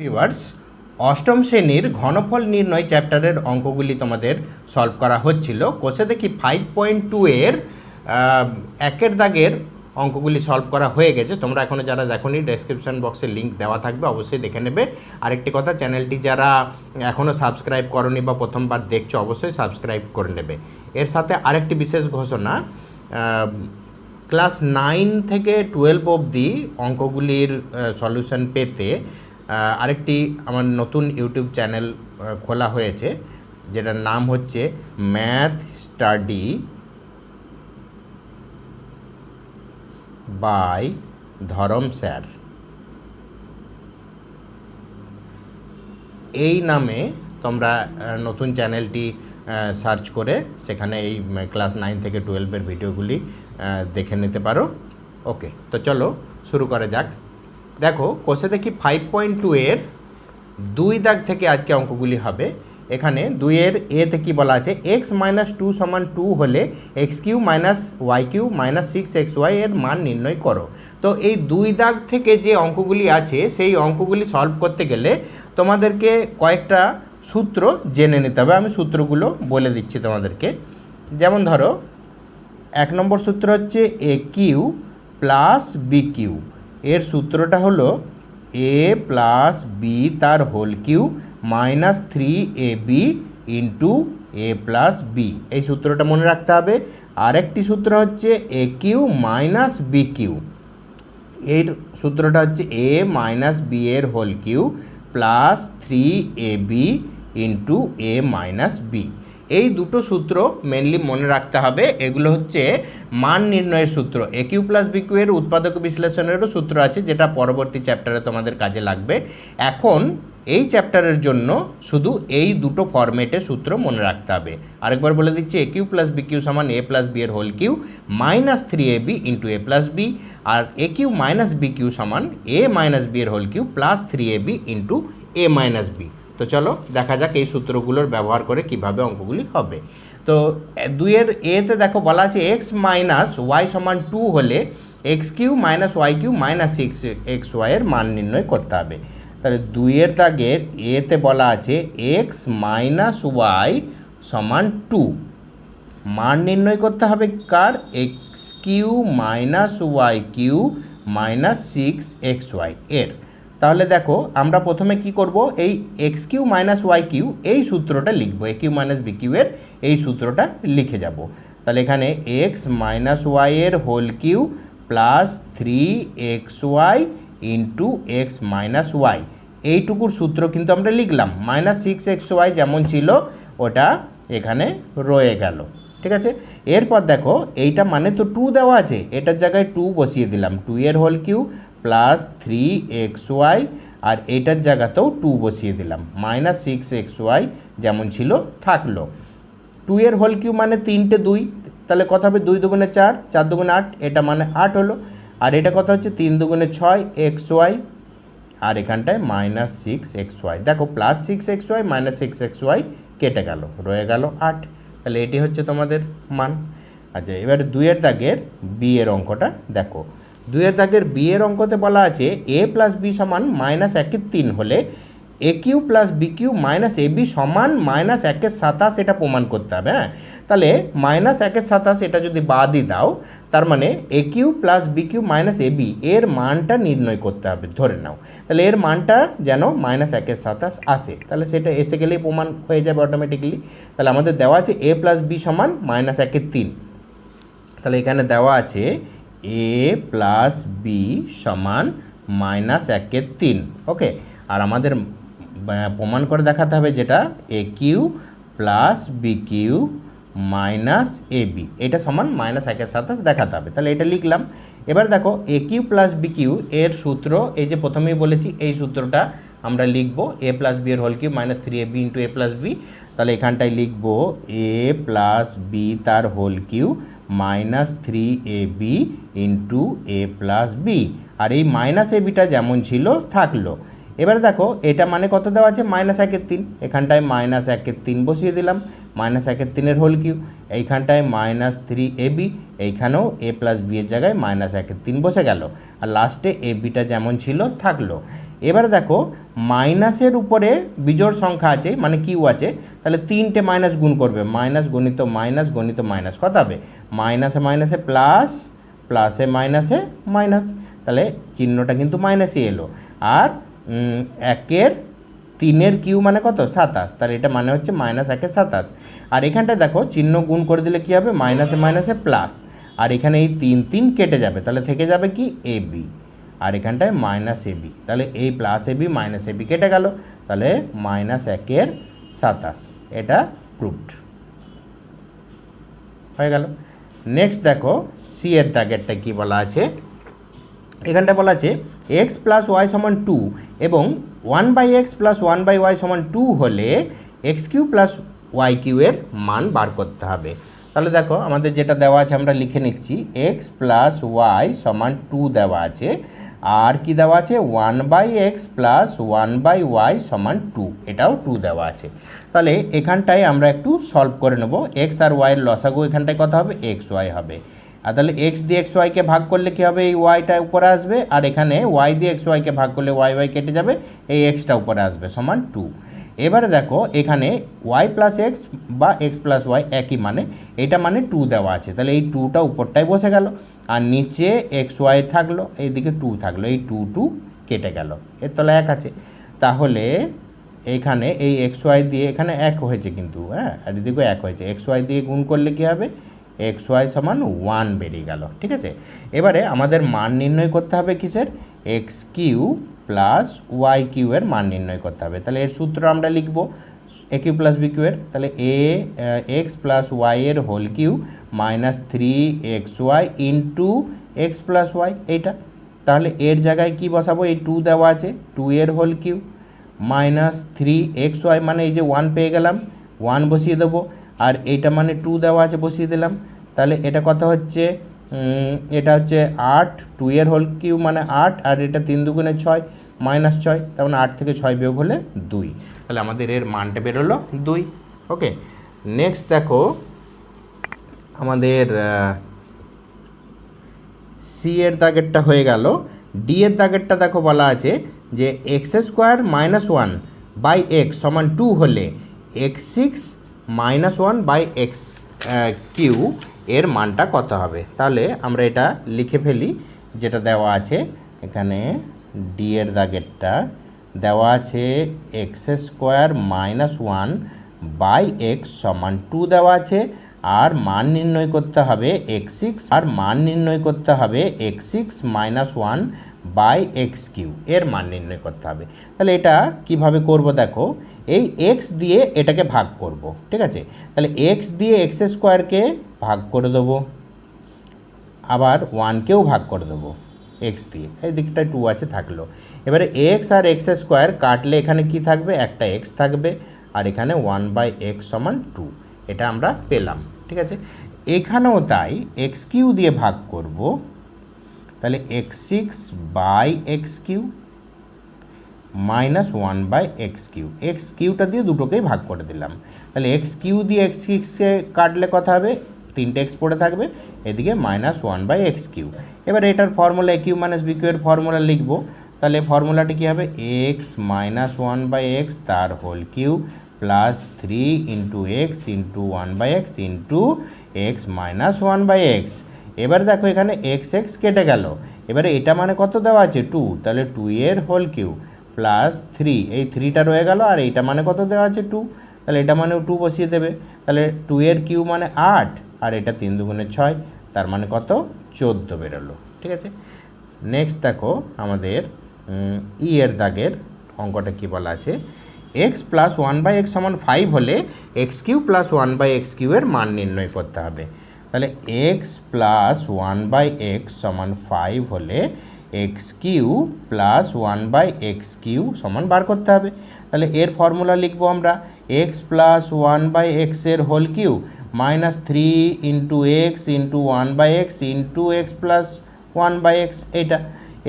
Viewers, অষ্টম শ্রেণীর ঘনফল নির্ণয় চ্যাপ্টারের অঙ্কগুলি তোমাদের সলভ করা হচ্ছিল। কোষে দেখি 5.2 এর একের দাগের অঙ্কগুলি সলভ করা হয়ে গেছে। তোমরা এখনও যারা দেখোনি, ডেসক্রিপশন বক্সে লিঙ্ক দেওয়া থাকবে, অবশ্যই দেখে নেবে। আরেকটি কথা, চ্যানেলটি যারা এখনও সাবস্ক্রাইব করনি বা প্রথমবার দেখছো, অবশ্যই সাবস্ক্রাইব করে নেবে। এর সাথে আরেকটি বিশেষ ঘোষণা, ক্লাস 9 থেকে 12 অবধি অঙ্কগুলির সলিউশন পেতে আরেকটি আমার নতুন ইউটিউব চ্যানেল খোলা হয়েছে, যেটার নাম হচ্ছে ম্যাথ স্টাডি বাই ধরম স্যার। এই নামে তোমরা নতুন চ্যানেলটি সার্চ করে সেখানে এই ক্লাস 9 থেকে 12-এর ভিডিওগুলি দেখে নিতে পারো। ওকে, তো চলো শুরু করা যাক। দেখো, কোষে দেখি 5.2 এর 2 দাগ থেকে আজকে অঙ্কগুলি হবে। এখানে 2 এর এতে কি বলা আছে, এক্স মাইনাস 2 সমান 2 হলে x cube minus y cube minus 6xy এর মান নির্ণয় করো। তো এই 2 দাগ থেকে যে অঙ্কগুলি আছে, সেই অঙ্কগুলি সলভ করতে গেলে তোমাদেরকে কয়েকটা সূত্র জেনে নিতে হবে। আমি সূত্রগুলো বলে দিচ্ছি তোমাদেরকে। যেমন ধরো, 1 নম্বর সূত্র হচ্ছে a cube plus b cube. এর সূত্রটা হলো এ প্লাস বি তার whole cube minus 3ab into a plus b. এই সূত্রটা মনে রাখতে হবে। আরেকটি সূত্র হচ্ছে a cube minus b cube. এর সূত্রটা হচ্ছে এ মাইনাস বি এর whole cube plus 3ab into a minus b. এই দুটো সূত্র মেনলি মনে রাখতে হবে। এগুলো হচ্ছে মান নির্ণয়ের সূত্র। A cube plus b cube এর উৎপাদক বিশ্লেষণেরও সূত্র আছে, যেটা পরবর্তী চ্যাপ্টারে তোমাদের কাজে লাগবে। এখন এই চ্যাপ্টারের জন্য শুধু এই দুটো ফরম্যাটে সূত্র মনে রাখতে হবে। আরেকবার বলে দিচ্ছি, a cube plus b cube সমান এ প্লাস বি এর whole cube minus 3ab into a plus b, আর a cube minus b cube সমান এ মাইনাস বি এর whole cube plus 3ab into a minus b. তো চলো দেখা যাক এই সূত্রগুলোর ব্যবহার করে কিভাবে অঙ্কগুলি হবে। তো 2 এর এতে দেখো বলা আছে এক্স মাইনাস ওয়াই সমান 2 হলে x cube minus y cube minus 6xy এর মান নির্ণয় করতে হবে। তাহলে 2 এর দাগের এতে বলা আছে এক্স মাইনাস ওয়াই সমান 2। মান নির্ণয় করতে হবে কার? X cube minus y cube minus 6xy এর। তাহলে দেখো, আমরা প্রথমে কি করব, এই x cube minus y cube এই সূত্রটা লিখব। A cube minus b cube এর এই সূত্রটা লিখে যাব। তাহলে এখানে এক্স মাইনাস ওয়াই এর whole cube plus 3xy into x minus y, এইটুকুর সূত্র কিন্তু আমরা লিখলাম। মাইনাস 6xy যেমন ছিল ওটা এখানে রয়ে গেল। ঠিক আছে, এরপর দেখো, এইটা মানে তো 2 দেওয়া আছে, এটার জায়গায় 2 বসিয়ে দিলাম। 2 এর হোল কিউ প্লাস 3xy, আর এইটার জায়গাতেও 2 বসিয়ে দিলাম। মাইনাস 6xy যেমন ছিল থাকলো। 2 এর হোল কিউ মানে 3টে 2, তাহলে কত হবে? 2 দুগুণে 4, 4 দুগুণে 8, এটা মানে 8 হলো। আর এটা কত হচ্ছে? 3 দুগুণে 6xy, আর এখানটায় মাইনাস 6xy। দেখো, প্লাস 6xy মাইনাস 6xy কেটে গেল, রয়ে গেল 8। তাহলে এটি হচ্ছে তোমাদের মান। আচ্ছা, এবার 2 এর দাগের বি এর অঙ্কটা দেখো। 2 এর দাগের বি এর অঙ্কতে বলা আছে এ প্লাস বি সমান মাইনাস 1/3 হলে a cube plus b cube minus a b সমান মাইনাস 1/27, এটা প্রমাণ করতে হবে। হ্যাঁ, তাহলে মাইনাস 1/27 এটা যদি বাদই দাও, তার মানে a cube plus b cube minus a b এর মানটা নির্ণয় করতে হবে, ধরে নাও। তাহলে এর মানটা যেন মাইনাস 1/27 আসে, তাহলে সেটা এসে গেলেই প্রমাণ হয়ে যাবে অটোমেটিকলি। তাহলে আমাদের দেওয়া আছে এ প্লাস বি সমান মাইনাস 1/3। তাহলে এখানে দেওয়া আছে এ প্লাস বি সমান মাইনাস 1/3। ওকে, আর আমাদের প্রমাণ করে দেখাতে হবে যেটা a cube plus b cube minus a b, এটা সমান মাইনাস 1/27 দেখাতে হবে। তাহলে এটা লিখলাম। এবার দেখো, a cube plus b cube এর সূত্র, এই যে প্রথমেই বলেছি এই সূত্রটা আমরা লিখব, এ প্লাস বি এর whole cube minus 3ab into a plus b. তাহলে এখানটায় লিখব এ প্লাস বি তার whole cube minus 3ab into a plus b, আর এই মাইনাস এ বিটা যেমন ছিল থাকলো। এবারে দেখো এটা মানে কত দেওয়া আছে -1/3, এখানটায় -1/3 বসিয়ে দিলাম, -1/3 হোল কিউব, এইখানটায় -3ab, এইখানেও a + b এর জায়গায় -1/3 বসে গেল, আর লাস্টে এ বিটা যেমন ছিল থাকলো। এবারে দেখো মাইনাসের উপরে বিজোড় সংখ্যা আছে মানে কিউ আছে, তাহলে 3টে মাইনাস গুণ করবে, মাইনাস গণিত মাইনাস গণিত মাইনাস, কত হবে মাইনাসে মাইনাসে প্লাস, প্লাসে মাইনাসে মাইনাস, তাহলে চিহ্নটা কিন্তু মাইনাসই এলো। আর 1/3 কিউ মানে কত 27, তাহলে এটা মানে হচ্ছে -1/27। আর এখানটায় দেখো চিহ্ন গুণ করে দিলে কী হবে মাইনাসে মাইনাসে প্লাস, আর এখানে এই 3 কেটে যাবে, তাহলে থেকে যাবে কি ab, আর এখানটায় -ab, তাহলে এই +ab -ab কেটে গেল, তাহলে -1/27, এটা প্রুভড হয়ে গেল। নেক্সট দেখো সি এর দাগেরটা কী বলা আছে, এখানটা বলা আছে x + y = 2 এবং 1/x + 1/y = 2 হলে x³ + y³ এর মান বার করতে হবে। তাহলে দেখো আমাদের যেটা দেওয়া আছে আমরা লিখে নিচ্ছি, x + y = 2 দেওয়া আছে, আর কি দেওয়া আছে 1/x + 1/y = 2, এটাও 2 দেওয়া আছে। তাহলে এখানটায় আমরা একটু সলভ করে নেব, x আর y এর লসাগু এখানটায় কত হবে xy হবে, আর তাহলে x দিয়ে xyকে ভাগ করলে কী হবে এই ওয়াইটা উপরে আসবে, আর এখানে y দিয়ে xyকে ভাগ করলে y কেটে যাবে, এই xটা উপরে আসবে সমান 2। এবারে দেখো এখানে y + x বা x + y একই মানে, এটা মানে 2 দেওয়া আছে, তাহলে এই 2টা উপরটায় বসে গেল, আর নিচে xy থাকলো, এইদিকে 2 থাকলো, এই 2 কেটে গেল, এর তলা 1 আছে। তাহলে এইখানে এই xy দিয়ে এখানে 1 হয়েছে কিন্তু, হ্যাঁ, আর এদিকেও 1 হয়েছে, xy দিয়ে গুণ করলে কী হবে xy = 1 বেরিয়ে গেল, ঠিক আছে। এবারে আমাদের মান নির্ণয় করতে হবে কিসের, x³ + y³ এর মান নির্ণয় করতে হবে। তাহলে এর সূত্র আমরা লিখব a³ + b³ এর, তাহলে x + y এর whole Q -3xy × x + y, এইটা। তাহলে এর জায়গায় কি বসাবো, এই 2 দেওয়া আছে, 2 এর হোল কিউ -3xy মানে এই যে 1 পেয়ে গেলাম, 1 বসিয়ে দেবো, আর এইটা মানে 2 দেওয়া আছে বসিয়ে দিলাম। তাহলে এটা কত হচ্ছে, এটা হচ্ছে 8, 2 এর হোল কিউ মানে 8, আর এটা 3 × 2 = 6 -6, তার মানে 8 থেকে 6 বিয়োগ হলে 2, তাহলে আমাদের এর মানটা বেরোলো 2। ওকে, নেক্সট দেখো আমাদের সি এর দাগেরটা হয়ে গেল। ডি এর দাগেরটা দেখো বলা আছে যে x² - 1/x = 2 হলে x6 - 1/x³ এর মানটা কত হবে। তাহলে আমরা এটা লিখে ফেলি, যেটা দেওয়া আছে এখানে ডি এর দাগেরটা দেওয়া আছে x² - 1/x = 2 দেওয়া আছে, আর মান নির্ণয় করতে হবে x6, আর মান নির্ণয় করতে হবে x6 - 1/x³ এর মান নির্ণয় করতে হবে। তাহলে এটা কিভাবে করব দেখো, এই x দিয়ে এটাকে ভাগ করব, ঠিক আছে। তাহলে x দিয়ে x² ভাগ করে দেবো, আবার 1কেও ভাগ করে দেবো x দিয়ে, এই দিকটায় 2 আছে থাকলো। এবারে x আর x² কাটলে এখানে কি থাকবে, একটা x থাকবে, আর এখানে 1/x = 2, এটা আমরা পেলাম, ঠিক আছে। এখানেও তাই x³ দিয়ে ভাগ করব, তাহলে x6/x³ -1/x³, x³ দিয়ে দুটোকেই ভাগ করে দিলাম, তাহলে x³ দিয়ে x6কে কাটলে কথা হবে, 3টে x পড়ে থাকবে, এদিকে -1/x³। এবার এটার ফর্মুলা a³ - b³ এর ফর্মুলা লিখব, তাহলে ফর্মুলাটি কী হবে x - 1/x তার whole Q +3 × x × 1/x × x - 1/x। এবার দেখো এখানে x কেটে গেল, এবারে এটা মানে কত দেওয়া আছে 2, তাহলে 2 এর হোল কিউ +3, এই 3টা রয়ে গেল, আর এইটা মানে কত দেওয়া আছে 2, তাহলে এটা মানেও 2 বসিয়ে দেবে, তাহলে 2 এর কিউ মানে 8, আর এটা 3 × 2 = 6, তার মানে কত 14 বেরোলো, ঠিক আছে। নেক্সট দেখো আমাদের ই এর দাগের অঙ্কটা কি বলা আছে, x + 1/x = 5 হলে x³ + 1/x³ এর মান নির্ণয় করতে হবে। তাহলে x + 1/x = 5 হলে x³ + 1/x³ সমান বার করতে হবে। তাহলে এর ফর্মুলা লিখব আমরা x + 1/x এর whole Q -3 × x × 1/x × x + 1/x, এটা।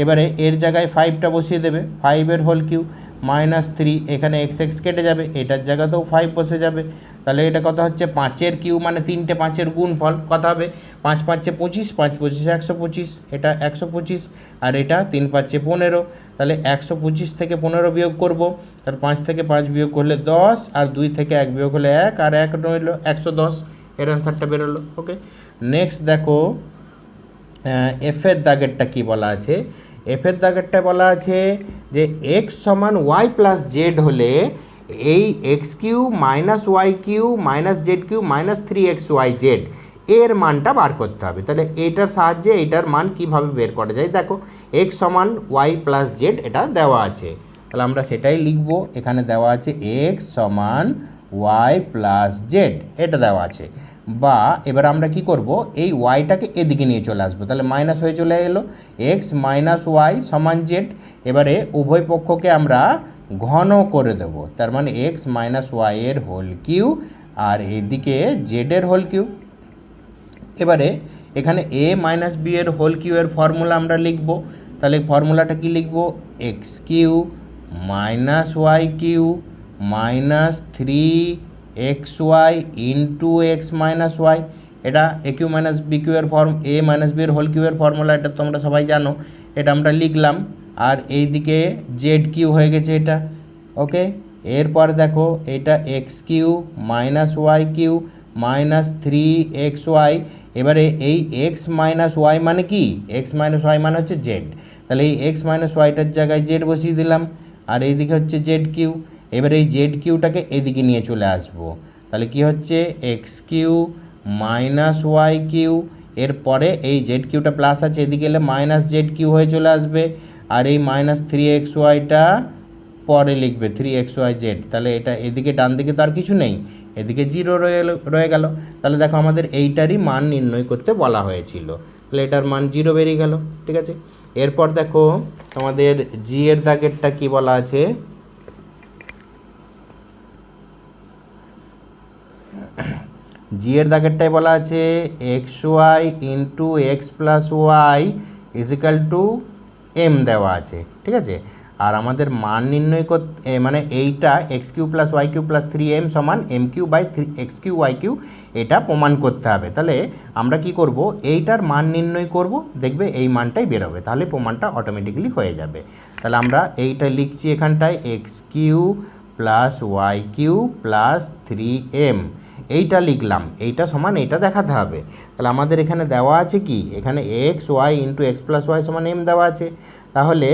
এবারে এর জায়গায় 5টা বসিয়ে দেবে, 5 এর হোল কিউ -3, এখানে এক্স এক্স কেটে যাবে, এটার জায়গাতেও 5 বসে যাবে। তাহলে এটা কত হচ্ছে 5-এর কিউ মানে 3টে 5-এর গুণফল, কত হবে 5 5-এ 25, 5 25-এ 125, এটা 125, আর এটা 3 5-এ 15। তাহলে 125 থেকে 15 বিয়োগ করব, তাহলে 5 থেকে 5 বিয়োগ করলে 10, আর 2 থেকে 1 বিয়োগ হলে 1, আর 1 রইল 110, এর অ্যান্সারটা বেরোলো। ওকে, নেক্সট দেখো এফের দাগেরটা কি বলা আছে। এফের দাগেরটা বলা আছে যে এক্স সমান ওয়াই প্লাস জেড হলে এই x cube minus y cube minus z cube minus 3xy z এর মানটা বার করতে হবে। তাহলে এটার সাহায্যে এটার মান কিভাবে বের করা যায়, দেখো এক্স সমান ওয়াই প্লাস জেড এটা দেওয়া আছে, তাহলে আমরা সেটাই লিখব। এখানে দেওয়া আছে এক্স সমান ওয়াই প্লাস জেড, এটা দেওয়া আছে। বা এবার আমরা কি করব, এই ওয়াইটাকে এদিকে নিয়ে চলে আসবো, তাহলে মাইনাস হয়ে চলে এলো, এক্স মাইনাস ওয়াই সমান জেড। এবারে উভয় পক্ষকে আমরা ঘন করে দেব, তার মানে এক্স মাইনাস ওয়াই এর হোল কিউ আর এদিকে জেডের হোল কিউ। এবারে এখানে এ মাইনাস বি এর হোল কিউ এর ফর্মুলা আমরা লিখব, তাহলে ফর্মুলাটা কি লিখব, x cube minus y cube minus 3xy into x minus y. এটা a cube minus b cube এর ফর্ম, এ মাইনাস বি এর হোল কিউ এর ফর্মুলা, এটা তোমরা সবাই জানো, এটা আমরা লিখলাম। আর এইদিকে জেড কিউ হয়ে গেছে এটা। ওকে, এরপর দেখো এটা x cube minus y cube minus 3xy। এবারে এই এক্স মাইনাস ওয়াই মানে কি, এক্স মাইনাস ওয়াই মানে হচ্ছে জেড, তাহলে এই এক্স মাইনাস ওয়াইটার জায়গায় জেড বসিয়ে দিলাম, আর এইদিকে হচ্ছে জেড কিউ। এবারে এই জেড কিউটাকে এদিকে নিয়ে চলে আসবো, তাহলে কি হচ্ছে x cube minus y cube, এরপরে এই জেড কিউটা প্লাস আছে, এদিকে এলে মাইনাস জেড কিউ হয়ে চলে আসবে, আর এই মাইনাস 3xyটা পরে লিখবে 3xy জেড। তাহলে এটা এদিকে ডান দিকে তো আর কিছু নেই, এদিকে 0 রয়ে গেল। তাহলে দেখো আমাদের এইটারই মান নির্ণয় করতে বলা হয়েছিল, তাহলে এটার মান 0 বেরিয়ে গেল। ঠিক আছে, এরপর দেখো তোমাদের জি এর দাগেরটা কি বলা আছে। জি এর দাগেরটাই বলা আছে x y into x plus y is equal to m দেওয়া আছে। ঠিক আছে, আর আমাদের মান নির্ণয় করতে মানে এইটা x cube plus y cube plus 3m সমান m cube by 3x cube y cube, এটা প্রমাণ করতে হবে। তাহলে আমরা কি করব, এইটার মান নির্ণয় করব, দেখবে এই মানটাই বেরোবে, তাহলে প্রমাণটা অটোমেটিক্যালি হয়ে যাবে। তাহলে আমরা এইটা লিখছি এখানটায় x cube plus y cube plus 3m, এইটা লিখলাম, এইটা সমান এইটা দেখাতে হবে। তাহলে আমাদের এখানে দেওয়া আছে কি, এখানে x y into x plus y সমান এম দেওয়া আছে। তাহলে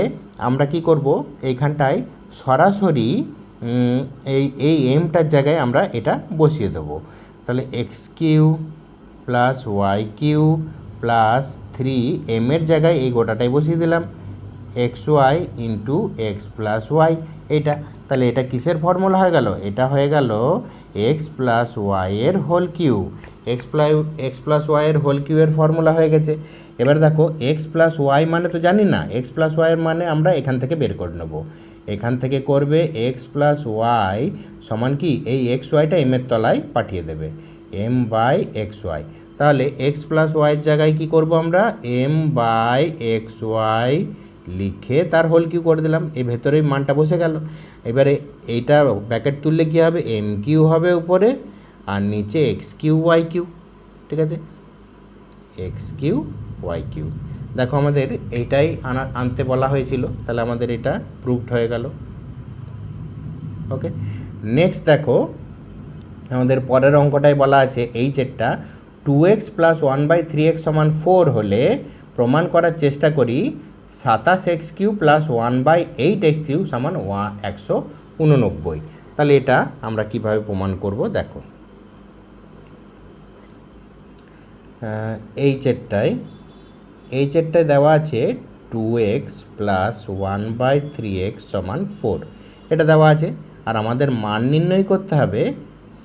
আমরা কি করব, এইখানটায় সরাসরি এই এমটার জায়গায় আমরা এটা বসিয়ে দেবো। তাহলে x cube plus y cube plus 3m এর জায়গায় এই গোটাটাই বসিয়ে দিলাম, x y into x plus y এইটা। তাহলে এটা কিসের ফর্মুলা হয়ে গেল, এটা হয়ে গেল এক্স প্লাস ওয়াই এর whole cube, x plus y এর হোল কিউ এর ফর্মুলা হয়ে গেছে। এবার দেখো এক্স প্লাস ওয়াই মানে তো জানি না, এক্স প্লাস ওয়াইয়ের মানে আমরা এখান থেকে বের করে নেব। এখান থেকে করবে এক্স প্লাস ওয়াই সমান কি, এই এক্স ওয়াইটা এম এর তলায় পাঠিয়ে দেবে, এম বাই এক্স ওয়াই। তাহলে এক্স প্লাস ওয়াইয়ের জায়গায় কী করব আমরা, এম বাই এক্স ওয়াই লিখে তার হোল কিউ করে দিলাম, এই ভেতরেই মানটা বসে গেল। এবারে এইটা ব্র্যাকেট তুললে কী হবে, এম কিউ হবে উপরে আর নিচে এক্স কিউ ওয়াই কিউ। ঠিক আছে, এক্স কিউ ওয়াই কিউ। দেখো আমাদের এইটাই আনতে বলা হয়েছিল, তাহলে আমাদের এটা প্রুভড হয়ে গেল। ওকে, নেক্সট দেখো আমাদের পরের অঙ্কটাই বলা আছে এইচেরটা 2x প্লাস 1/3x সমান 4 হলে প্রমাণ করার চেষ্টা করি 27x Q plus 1/8x Q সমান 189। তাহলে এটা আমরা কিভাবে প্রমাণ করব, দেখো এইচেরটায় দেওয়া আছে 2x প্লাস 1/3x সমান 4, এটা দেওয়া আছে। আর আমাদের মান নির্ণয় করতে হবে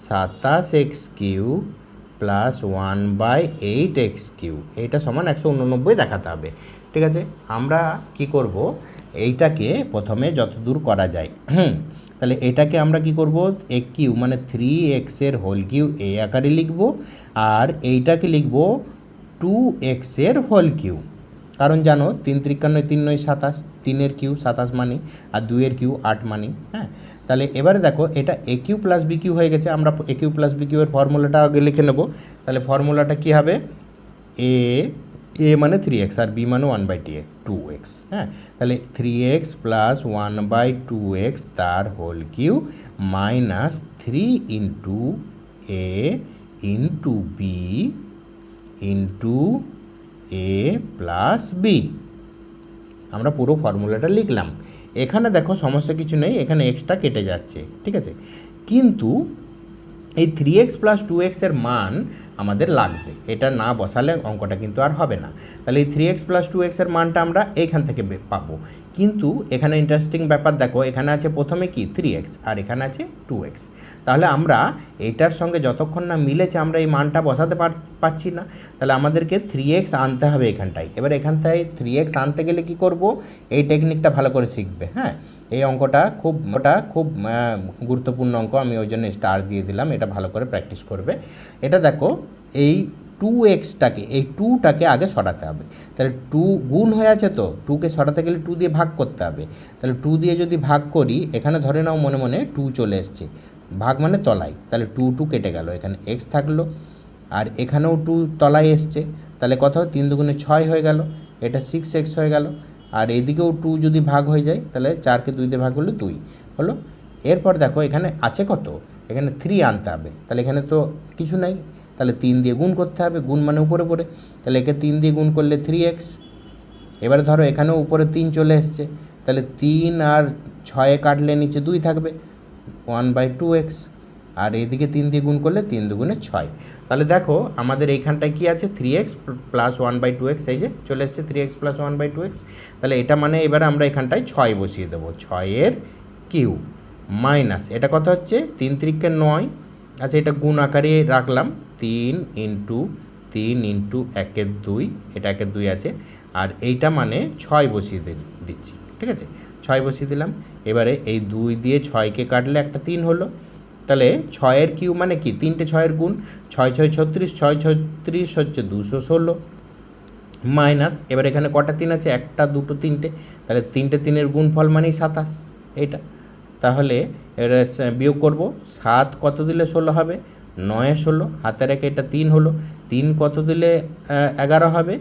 27x Q plus 1/8x Q, এইটা সমান 189 দেখাতে হবে। ঠিক আছে, আমরা কি করব, এইটাকে প্রথমে যতদূর করা যায়, তাহলে এটাকে আমরা কি করব, এ কিউ মানে 3x এর হোল কিউ এই আকারে লিখব, আর এইটাকে লিখব 2x এর হোল কিউ। কারণ জানো 3 × 3 = 27, 3-এর কিউ 27 মানি আর 2-এর কিউ 8 মানি। হ্যাঁ, তাহলে এবারে দেখো এটা a cube plus b Q হয়ে গেছে। আমরা এ কিউ প্লাস বি কিউ এর ফর্মুলাটা আগে লিখে নেব। তাহলে ফর্মুলাটা কী হবে, এ মানে 3x আর বি মানে 1/2x। হ্যাঁ, তাহলে 3x প্লাস 1/2x তার whole cube minus 3 × a into b into a plus b. আমরা পুরো ফর্মুলাটা লিখলাম। এখানে দেখো সমস্যা কিছু নেই, এখানে এক্সটা কেটে যাচ্ছে, ঠিক আছে। কিন্তু এই 3x প্লাস 2x এর মান আমাদের লাগবে, এটা না বসালে অঙ্কটা কিন্তু আর হবে না। তাহলে এই 3x প্লাস 2x এর মানটা আমরা এইখান থেকে পাবো। কিন্তু এখানে ইন্টারেস্টিং ব্যাপার দেখো, এখানে আছে প্রথমে কি 3x আর এখানে আছে 2x। তাহলে আমরা এইটার সঙ্গে যতক্ষণ না মিলেছে আমরা এই মানটা বসাতে পারছি না। তাহলে আমাদেরকে 3x আনতে হবে এখানটায়। এবার এখানটায় 3x আনতে গেলে কি করব, এই টেকনিকটা ভালো করে শিখবে। হ্যাঁ, এই অঙ্কটা খুব গুরুত্বপূর্ণ অঙ্ক, আমি ওই জন্য স্টার দিয়ে দিলাম, এটা ভালো করে প্র্যাকটিস করবে। এটা দেখো এই 2xটাকে, এই 2টাকে আগে সরাতে হবে। তাহলে 2 গুণ হয়ে আছে, তো 2কে সরাতে গেলে 2 দিয়ে ভাগ করতে হবে। তাহলে 2 দিয়ে যদি ভাগ করি, এখানে ধরে নাও মনে মনে 2 চলে এসছে, ভাগ মানে তলায়, তাহলে 2 কেটে গেল, এখানে x থাকলো আর এখানেও 2 তলায় এসছে, তাহলে কত 3 × 2 = 6 হয়ে গেল, এটা 6x হয়ে গেল। আর এইদিকেও 2 যদি ভাগ হয়ে যায়, তাহলে 4কে 2 দিয়ে ভাগ করলে 2 হলো। এরপর দেখো এখানে আছে কত, এখানে 3 আনতে হবে। তাহলে এখানে তো কিছু নাই, তাহলে 3 দিয়ে গুণ করতে হবে, গুণ মানে উপরে পড়ে, তাহলে একে 3 দিয়ে গুণ করলে 3x। এবারে ধরো এখানেও উপরে 3 চলে এসছে, তাহলে 3 আর 6 কাটলে নিচে 2 থাকবে, 1/2x। আর এইদিকে 3 দিয়ে গুণ করলে 3 × 2 = 6। তাহলে দেখো আমাদের এইখানটায় কি আছে, 3x প্লাস 1/2x, এই যে চলে এসছে 3x প্লাস 1/2x। তাহলে এটা মানে এবারে আমরা এখানটায় 6 বসিয়ে দেবো, 6-এর কিউ মাইনাস এটা কত হচ্ছে 3 × 3 = 9। আচ্ছা, এটা গুণ আকারে রাখলাম, 3 × 3 × 1 = 2, এটা 1 = 2 আছে, আর এইটা মানে 6 বসিয়ে দিচ্ছি, ঠিক আছে, 6 বসিয়ে দিলাম। এবারে এই 2 দিয়ে 6কে কাটলে একটা 3 হলো, তাহলে 6-এর কিউ মানে কি 3টে 6-এর গুণ, 6 × 6 = 36, 6 × 36 হচ্ছে 216 মাইনাস এবার এখানে কটা 3 আছে, একটা, দুটো, 3টে, তাহলে 3টে 3-এর গুণফল মানেই 27 এইটা। তাহলে এর বিয়োগ করব, 7 কত দিলে 16 হবে, 9 16, হাতে রেখে এটা 3 হলো, 3 কত দিলে 11 হবে,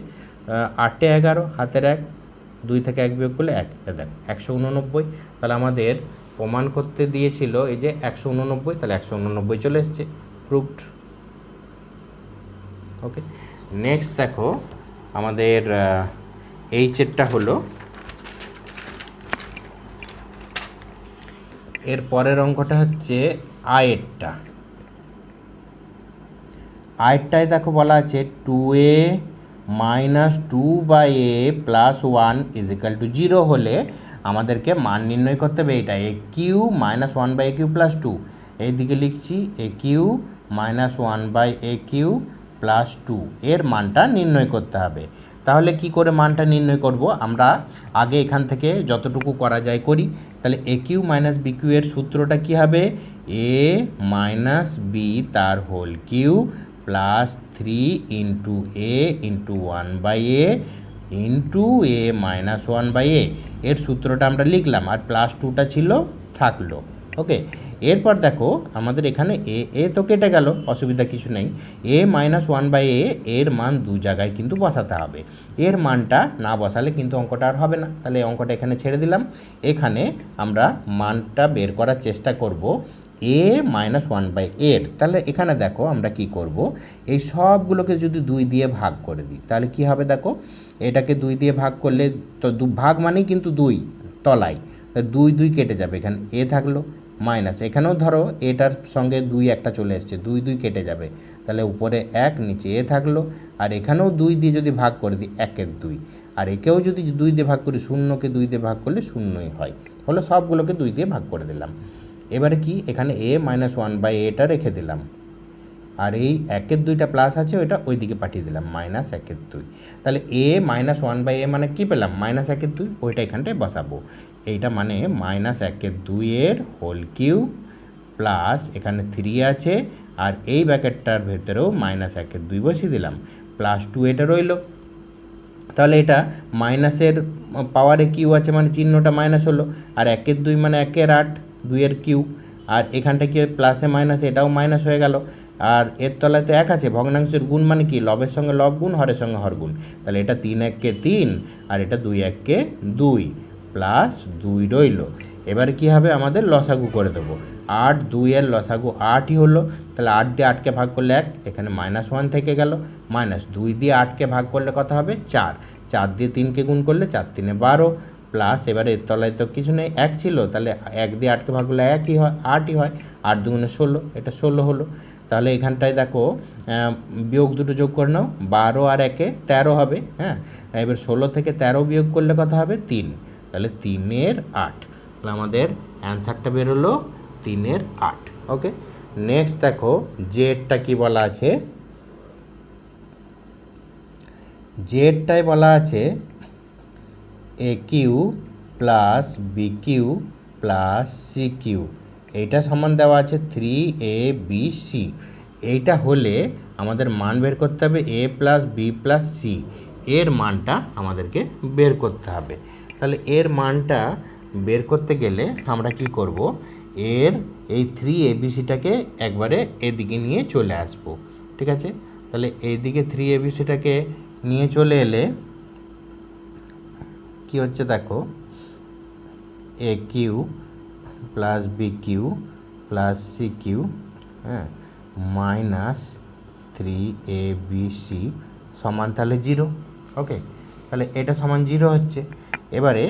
8 11, হাতের 1, 2 থেকে 1 বিয়োগ করলে 1, দেখো 189। তাহলে আমাদের প্রমাণ করতে দিয়েছিল এই যে 189, তাহলে 189 চলে এসছে, প্রুভড। ওকে, নেক্সট দেখো আমাদের এইচেরটা হলো, এর পরের অঙ্কটা হচ্ছে আয়েরটায় দেখো বলা আছে 2a - 2/a + 1 = 0 হলে আমাদেরকে মান নির্ণয় করতে হবে। এটা a কিউ - 1/a³ + 2, এইদিকে লিখছি a কিউ - 1/a³ + 2, এর মানটা নির্ণয় করতে হবে। তাহলে কি করে মানটা নির্ণয় করব, আমরা আগে এখান থেকে যতটুকু করা যায় করি। তাহলে a কিউ - b কিউ এর সূত্রটা কি হবে, a - b তার whole cube plus 3 × a × 1/a × a - 1/a, এর সূত্রটা আমরা লিখলাম, আর প্লাস 2টা ছিল থাকলো। ওকে, এরপর দেখো আমাদের এখানে এ তো কেটে গেল, অসুবিধা কিছু নেই, a - 1/a এর মান 2 জায়গায় কিন্তু বসাতে হবে। এর মানটা না বসালে কিন্তু অঙ্কটা আর হবে না, তাহলে অঙ্কটা এখানে ছেড়ে দিলাম। এখানে আমরা মানটা বের করার চেষ্টা করব a - 1/a। তাহলে এখানে দেখো আমরা কি করব, এই সবগুলোকে যদি 2 দিয়ে ভাগ করে দিই, তাহলে কি হবে দেখো, এটাকে 2 দিয়ে ভাগ করলে তো ভাগ মানেই কিন্তু 2 তলায়, 2 2 কেটে যাবে, এখানে a থাকলো মাইনাস, এখানেও ধরো এটার সঙ্গে 2 একটা চলে এসছে, 2 2 কেটে যাবে, তাহলে উপরে 1 নিচে a থাকলো, আর এখানেও 2 দিয়ে যদি ভাগ করে দিই 1 2, আর একেও যদি 2 দিয়ে ভাগ করি, 0কে 2 দিয়ে ভাগ করলে 0ই হয়, হলো সবগুলোকে 2 দিয়ে ভাগ করে দিলাম। এবারে কি এখানে a - 1/a রেখে দিলাম, আর এই 1 2টা প্লাস আছে ওইটা ওই দিকে পাঠিয়ে দিলাম, -1 2। তাহলে a - 1/a মানে কি পেলাম, -1 2, ওইটা এখানটায় বসাবো, এইটা মানে -1 2 এর হোল কিউ প্লাস এখানে 3 আছে, আর এই ব্র্যাকেটটার ভেতরেও -1 2 বসিয়ে দিলাম, +2 এটা রইল। তাহলে এটা মাইনাসের পাওয়ারে কিউ আছে মানে চিহ্নটা মাইনাস হলো, আর 1-2 মানে 1-8, 2 কিউব, আর এখানটা কি প্লাসে মাইনাস এটাও মাইনাস হয়ে গেল, আর এর তলায় তো 1 আছে, ভগ্নাংশের গুণ মানে কি লবের সঙ্গে লব গুণ, হরের সঙ্গে হর গুণ, তাহলে এটা 3-1-3 আর এটা 2-1-2 প্লাস 2 রইল। এবারে কী হবে, আমাদের লসাগু করে দেবো। 8-2 এর লসাগু 8ই হলো, তাহলে 8 দিয়ে 8কে ভাগ করলে 1, এখানে -1 থেকে গেল, -2 দিয়ে 8কে ভাগ করলে কত হবে 4, 4 দিয়ে 3কে গুণ করলে 4-3-12 প্লাস, এবারে এর তলায় তো কিছু নেই 1 ছিল, তাহলে 1 দিয়ে 8কে ভাগ করলে 1ই হয়, 8ই হয়, 8-2 16, এটা 16 হলো। তাহলে এখানটায় দেখো বিয়োগ দুটো যোগ করে নাও, 12 আর 1-এ 13 হবে। হ্যাঁ, এবার 16 থেকে 13 বিয়োগ করলে কত হবে 3, তাহলে 3-8, তাহলে আমাদের অ্যান্সারটা বেরোলো 3-8। ওকে, নেক্সট দেখো জেডটা কি বলা আছে, জেডটাই বলা আছে a cube plus b cube plus c cube, এইটা সমান দেওয়া আছে 3ABC। এইটা হলে আমাদের মান বের করতে হবে a plus b plus C, এর মানটা আমাদেরকে বের করতে হবে। তাহলে এর মানটা বের করতে গেলে আমরা কি করব, এর এই 3ABCটাকে একবারে এদিকে নিয়ে চলে আসব। ঠিক আছে, তাহলে এইদিকে 3ABCটাকে নিয়ে চলে এলে কি হচ্ছে দেখো, a cube plus b cube plus c cube, হ্যাঁ, -3ABC সমান তাহলে 0। ওকে, তাহলে এটা সমান 0 হচ্ছে। এবারে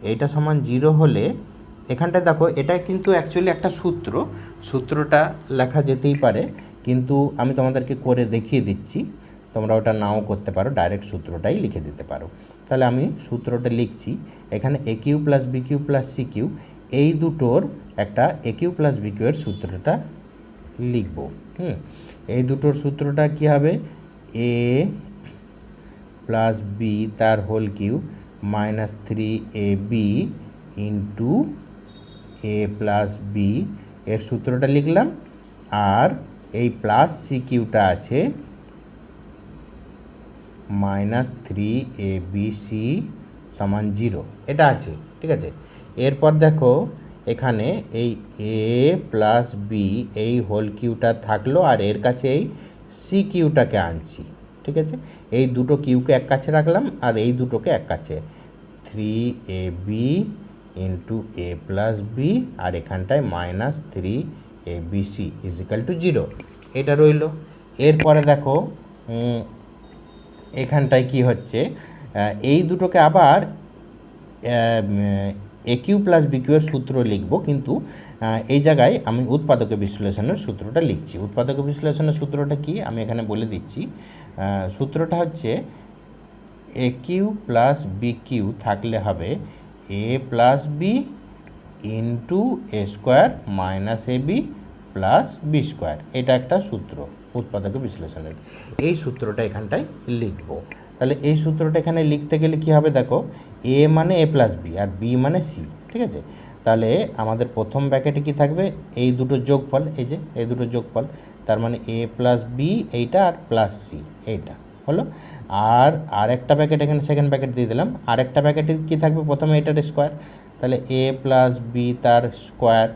এইটা সমান 0 হলে এখানটায় দেখো, এটা কিন্তু অ্যাকচুয়ালি একটা সূত্রটা লেখা যেতেই পারে, কিন্তু আমি তোমাদেরকে করে দেখিয়ে দিচ্ছি, তোমরা ওটা নাও করতে পারো, ডাইরেক্ট সূত্রটাই লিখে দিতে পারো। তাহলে আমি সূত্রটা লিখছি, এখানে a cube plus b cube plus c cube, এই দুটোর একটা a cube plus b cube এর সূত্রটা লিখব। এই দুটোর সূত্রটা কি হবে, এ প্লাস বি তার whole cube -3AB into a plus b, এর সূত্রটা লিখলাম, আর এই প্লাস সি কিউটা আছে -3ABC সমান 0, এটা আছে। ঠিক আছে, এরপর দেখো এখানে এই এ প্লাস বি এই হোল কিউটা থাকলো, আর এর কাছে এই সি কিউটাকে আনছি। ঠিক আছে, এই দুটো কিউকে এক কাছে রাখলাম, আর এই দুটোকে এক কাছে, 3AB into a plus b, আর এখানটায় -3ABC = 0, এটা রইল। এরপরে দেখো এখানটায় কি হচ্ছে, এই দুটোকে আবার এ কিউ প্লাস বি কিউ এর সূত্র লিখব, কিন্তু এই জায়গায় আমি উৎপাদক বিশ্লেষণের সূত্রটা লিখছি। উৎপাদক বিশ্লেষণের সূত্রটা কি আমি এখানে বলে দিচ্ছি। সূত্রটা হচ্ছে a cube plus b Q থাকলে হবে a plus B into A square minus a B plus b square, এটা একটা সূত্র উৎপাদক বিশ্লেষণের। এই সূত্রটা এখানটায় লিখব। তাহলে এই সূত্রটা এখানে লিখতে গেলে কি হবে দেখো, এ মানে এ প্লাস বি আর বি মানে সি। ঠিক আছে, তাহলে আমাদের প্রথম ব্র্যাকেটে কি থাকবে, এই দুটো যোগফল, এই যে এই দুটো যোগফল, তার মানে এ প্লাস বি এইটা আর প্লাস সি এইটা হলো। আর একটা ব্র্যাকেট এখানে সেকেন্ড ব্র্যাকেট দিয়ে দিলাম, আর একটা ব্র্যাকেটে কী থাকবে, প্রথমে এটার স্কোয়ার, তাহলে এ প্লাস বি তার স্কোয়ার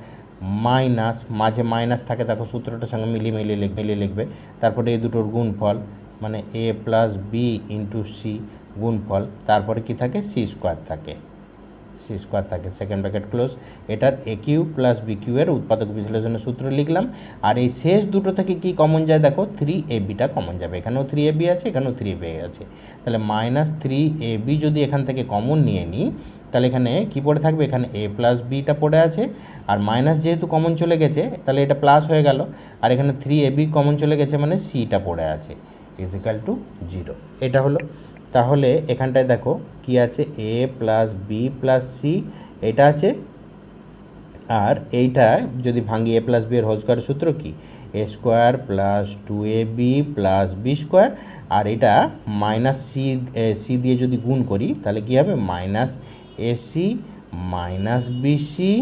মাইনাস, মাঝে মাইনাস থাকে দেখো, সূত্রটার সঙ্গে মিলিয়ে লিখবে, তারপরে এই দুটোর গুণফল মানে এ প্লাস বি ইন্টু সি গুণফল, তারপরে কি থাকে সি স্কোয়ার থাকে, সেকেন্ড ব্র্যাকেট ক্লোজ। এটার এ কিউ প্লাস বি কিউ এর উৎপাদক বিশ্লেষণের সূত্র লিখলাম। আর এই শেষ দুটো থেকে কি কমন যায় দেখো, 3AB কমন যাবে, এখানেও 3AB আছে, এখানেও 3AB আছে, তাহলে -3AB যদি এখান থেকে কমন নিয়ে নিই, তাহলে এখানে কি পড়ে থাকবে, এখানে এ প্লাস বিটা পড়ে আছে, আর মাইনাস যেহেতু কমন চলে গেছে তাহলে এটা প্লাস হয়ে গেল, আর এখানে 3AB কমন চলে গেছে মানে সিটা পড়ে আছে = 0, এটা হলো। তাহলে এখানটায় দেখো কি আছে, a plus b plus c এটা আছে, আর এইটা যদি ভাঙি এ প্লাস বি এর হোল স্কোয়ারের সূত্র কি, a square plus 2AB plus b square, আর এটা সি দিয়ে যদি গুণ করি তাহলে কি হবে, -AC মাইনাস বিসি,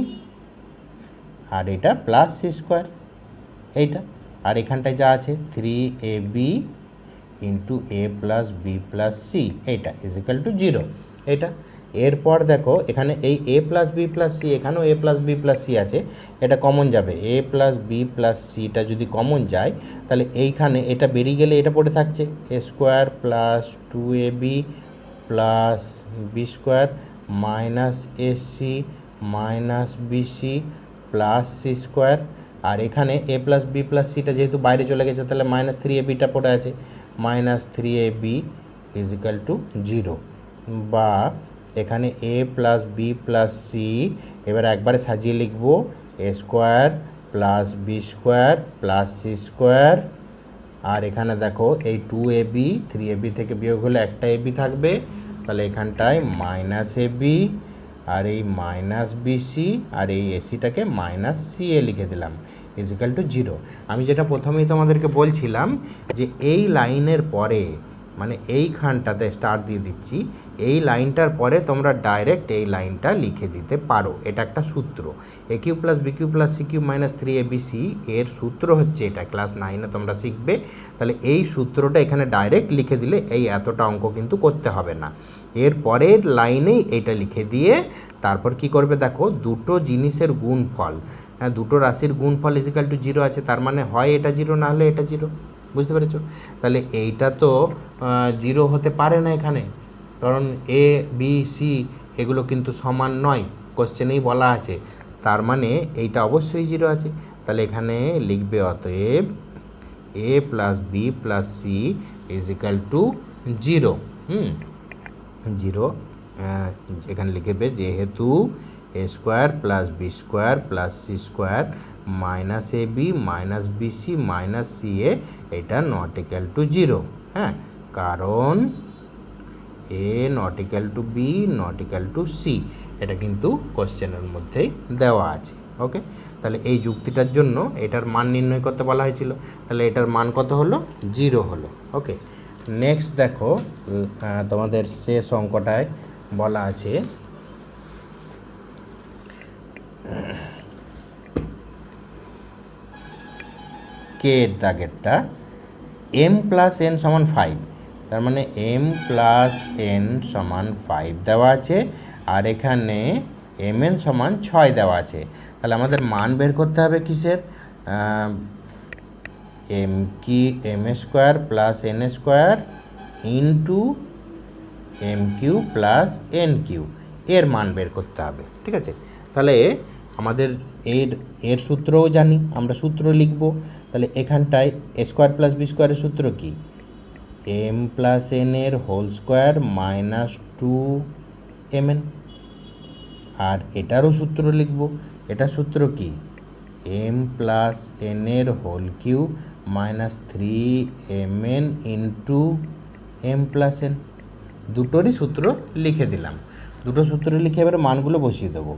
আর এটা প্লাস সি স্কোয়ার এইটা, আর এখানটায় যা আছে 3AB into a plus b plus C এইটা ইজিক্যাল টু 0 এটা। এরপর দেখো এখানে এই এ প্লাস বি প্লাস সি, এখানেও এ প্লাস বি প্লাস সি আছে, এটা কমন যাবে। এ প্লাস বি প্লাস সিটা যদি কমন যায় তাহলে এইখানে এটা বেরিয়ে গেলে এটা পড়ে থাকছে a square plus 2ab plus b square minus ac minus bc plus c square. আর এখানে এ প্লাস বি প্লাস সিটা যেহেতু বাইরে চলে গেছে তাহলে মাইনাস 3abটা পড়ে আছে, মাইনাস 3ab ইজিক্যাল টু 0। বা এখানে a plus b plus c এবার একবারে সাজিয়ে লিখব a square plus b square plus c square. আর এখানে দেখো এই 2ab 3ab থেকে বিয়োগ হলে একটা এবি থাকবে, তাহলে এখানটায় মাইনাস এবি আর এই মাইনাস বিসি আর এই এসিটাকে মাইনাস সিএ লিখে দিলাম ইজিক্যাল টু 0। আমি যেটা প্রথমেই তোমাদেরকে বলছিলাম যে এই লাইনের পরে মানে এইখানটাতে স্টার দিয়ে দিচ্ছি, এই লাইনটার পরে তোমরা ডাইরেক্ট এই লাইনটা লিখে দিতে পারো। এটা একটা সূত্র, a cube plus b cube plus c cube minus 3abc এর সূত্র হচ্ছে এটা, ক্লাস 9-এ তোমরা শিখবে। তাহলে এই সূত্রটা এখানে ডাইরেক্ট লিখে দিলে এই এতটা অঙ্ক কিন্তু করতে হবে না। এর পরের লাইনেই এটা লিখে দিয়ে তারপর কি করবে দেখো, দুটো জিনিসের গুণফল, হ্যাঁ দুটো রাশির গুণফল ইজিক্যাল টু 0 আছে, তার মানে হয় এটা 0 না হলে এটা 0, বুঝতে পেরেছো? তাহলে এইটা তো 0 হতে পারে না এখানে, কারণ এ বি সি এগুলো কিন্তু সমান নয়, কোশ্চেনেই বলা আছে, তার মানে এইটা অবশ্যই 0 আছে। তাহলে এখানে লিখবে অতএব a plus b plus c equal to 0। 0 এখানে লিখবে যেহেতু a square plus b square plus c square minus a b minus bc minus c a এটা নট ইক্যাল টু 0, হ্যাঁ কারণ a not equal to b not equal to c, এটা কিন্তু কোশ্চেনের মধ্যেই দেওয়া আছে। ওকে, তাহলে এই যুক্তিটার জন্য এটার মান নির্ণয় করতে বলা হয়েছিল, তাহলে এটার মান কত হলো, 0 হলো। ওকে, নেক্সট দেখো তোমাদের শেষ অঙ্কটায় বলা আছে কে এর দাগেরটা এম প্লাস এন সমান 5, তার মানে এম প্লাস এন সমান 5 দেওয়া আছে, আর এখানে এম এন সমান 6 দেওয়া আছে। তাহলে আমাদের মান বের করতে হবে কিসের, এম কি m square plus n square into m cube plus n cube, এর মান বের করতে হবে। ঠিক আছে, তাহলে আমাদের এর সূত্রও জানি, আমরা সূত্র লিখব। তাহলে এখানটায় এ স্কোয়ার প্লাস বি স্কোয়ারের সূত্র কি, এম প্লাস এন এর হোল স্কোয়ার মাইনাস 2mn। আর এটারও সূত্র লিখব, এটার সূত্র কি, এম প্লাস এন এর whole cube minus 3mn into m plus n. দুটোরই সূত্র লিখে দিলাম। দুটো সূত্র লিখে এবারে মানগুলো বসিয়ে দেবো।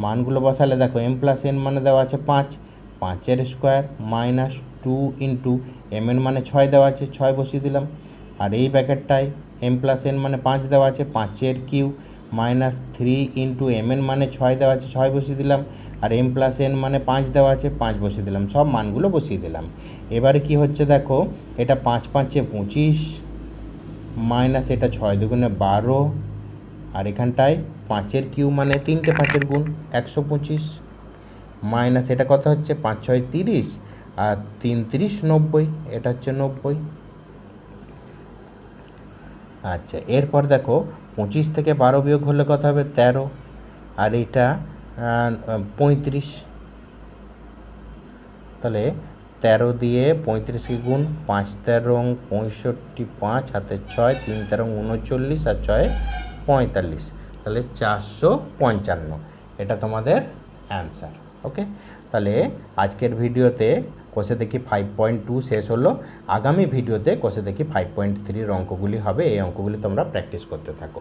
মানগুলো বসালে দেখো এম প্লাস এন মানে দেওয়া আছে 5, 5-এর square minus 2 into m n মানে 6 দেওয়া আছে, 6 বসিয়ে দিলাম। আর এই ব্র্যাকেটটায় এম প্লাস এন মানে 5 দেওয়া আছে, 5-এর cube minus 3 into m n মানে 6 দেওয়া আছে, 6 বসিয়ে দিলাম। আর এম প্লাস এন মানে 5 দেওয়া আছে, 5 বসিয়ে দিলাম, সব মানগুলো বসিয়ে দিলাম। এবারে কি হচ্ছে দেখো, এটা 5-5-এ 25 মাইনাস এটা 6-2-গুণে 12, আর এখানটায় 5-এর কিউ মানে 3টে 5-এর গুণ 125 মাইনাস এটা কত হচ্ছে 5-6 30 আর 3-3 90, এটা হচ্ছে 90। আচ্ছা, এরপর দেখো 25 থেকে 12 বিয়োগ হলে কত হবে 13, আর এটা 35। তাহলে 13 দিয়ে 35কে গুণ, 5-13 65, 5 হাতে 6, 3-13 39 আর 6 45, তাহলে 455, এটা তোমাদের অ্যান্সার। ওকে, তাহলে আজকের ভিডিওতে কোষে দেখি 5.2 শেষ হলো। আগামী ভিডিওতে কোষে দেখি 5.3 অঙ্কগুলি হবে, এই অঙ্কগুলি তোমরা প্র্যাকটিস করতে থাকো।